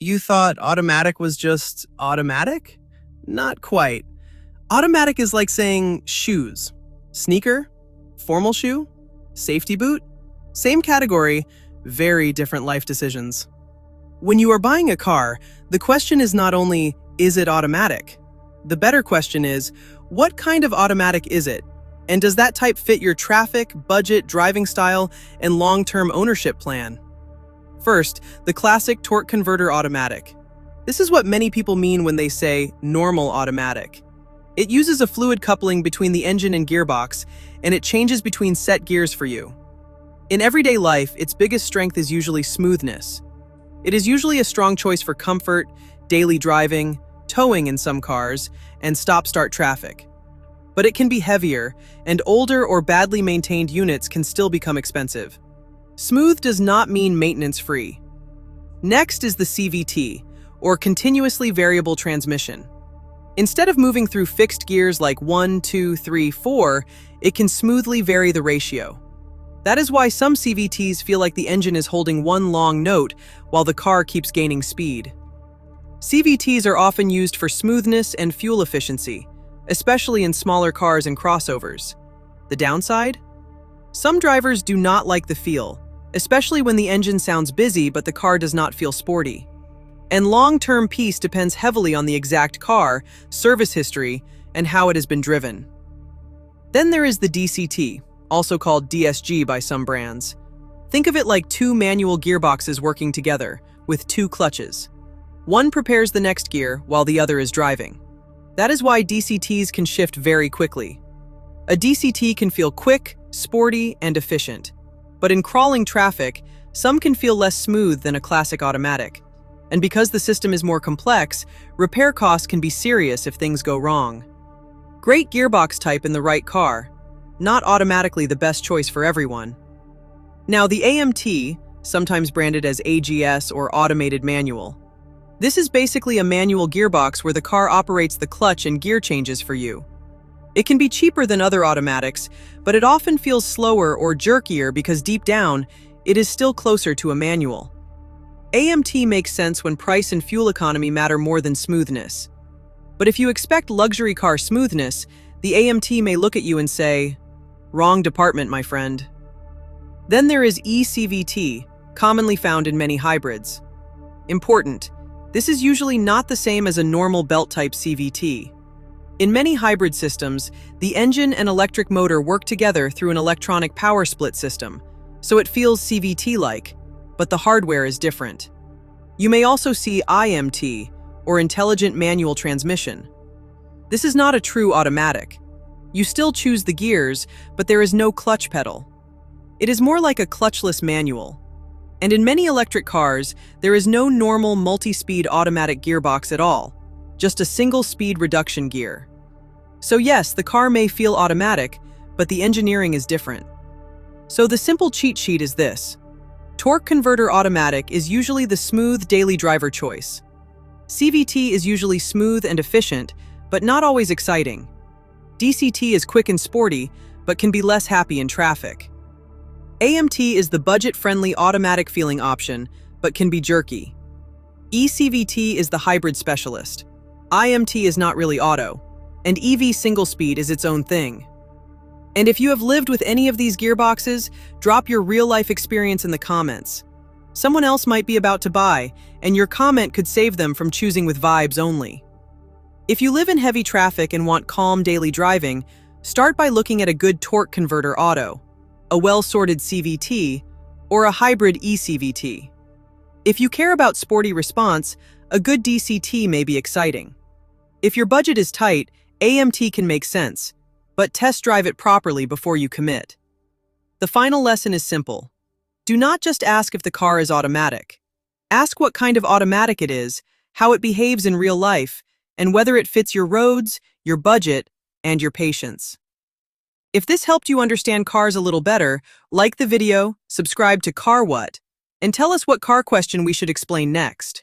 You thought automatic was just automatic? Not quite. Automatic is like saying shoes. Sneaker? Formal shoe? Safety boot? Same category, very different life decisions. When you are buying a car, the question is not only, is it automatic? The better question is, what kind of automatic is it? And does that type fit your traffic, budget, driving style, and long-term ownership plan? First, the classic torque converter automatic. This is what many people mean when they say normal automatic. It uses a fluid coupling between the engine and gearbox, and it changes between set gears for you. In everyday life, its biggest strength is usually smoothness. It is usually a strong choice for comfort, daily driving, towing in some cars, and stop-start traffic. But it can be heavier, and older or badly maintained units can still become expensive. Smooth does not mean maintenance-free. Next is the CVT, or continuously variable transmission. Instead of moving through fixed gears like 1, 2, 3, 4, it can smoothly vary the ratio. That is why some CVTs feel like the engine is holding one long note while the car keeps gaining speed. CVTs are often used for smoothness and fuel efficiency, especially in smaller cars and crossovers. The downside? Some drivers do not like the feel, especially when the engine sounds busy but the car does not feel sporty. And long-term peace depends heavily on the exact car, service history, and how it has been driven. Then there is the DCT, also called DSG by some brands. Think of it like two manual gearboxes working together, with two clutches. One prepares the next gear while the other is driving. That is why DCTs can shift very quickly. A DCT can feel quick, sporty, and efficient. But in crawling traffic, some can feel less smooth than a classic automatic. And because the system is more complex, repair costs can be serious if things go wrong. Great gearbox type in the right car, not automatically the best choice for everyone. Now the AMT, sometimes branded as AGS or automated manual. This is basically a manual gearbox where the car operates the clutch and gear changes for you. It can be cheaper than other automatics, but it often feels slower or jerkier because deep down, it is still closer to a manual. AMT makes sense when price and fuel economy matter more than smoothness. But if you expect luxury car smoothness, the AMT may look at you and say, "Wrong department, my friend." Then there is e-CVT, commonly found in many hybrids. Important, this is usually not the same as a normal belt-type CVT. In many hybrid systems, the engine and electric motor work together through an electronic power split system, so it feels CVT-like, but the hardware is different. You may also see IMT, or intelligent manual transmission. This is not a true automatic. You still choose the gears, but there is no clutch pedal. It is more like a clutchless manual. And in many electric cars, there is no normal multi-speed automatic gearbox at all, just a single speed reduction gear. So yes, the car may feel automatic, but the engineering is different. So the simple cheat sheet is this. Torque converter automatic is usually the smooth daily driver choice. CVT is usually smooth and efficient, but not always exciting. DCT is quick and sporty, but can be less happy in traffic. AMT is the budget-friendly automatic feeling option, but can be jerky. e-CVT is the hybrid specialist. IMT is not really auto, and EV single-speed is its own thing. And if you have lived with any of these gearboxes, drop your real-life experience in the comments. Someone else might be about to buy, and your comment could save them from choosing with vibes only. If you live in heavy traffic and want calm daily driving, start by looking at a good torque converter auto, a well-sorted CVT, or a hybrid e-CVT. If you care about sporty response, a good DCT may be exciting. If your budget is tight, AMT can make sense, but test drive it properly before you commit. The final lesson is simple. Do not just ask if the car is automatic. Ask what kind of automatic it is, how it behaves in real life, and whether it fits your roads, your budget, and your patience. If this helped you understand cars a little better, like the video, subscribe to Car What, and tell us what car question we should explain next.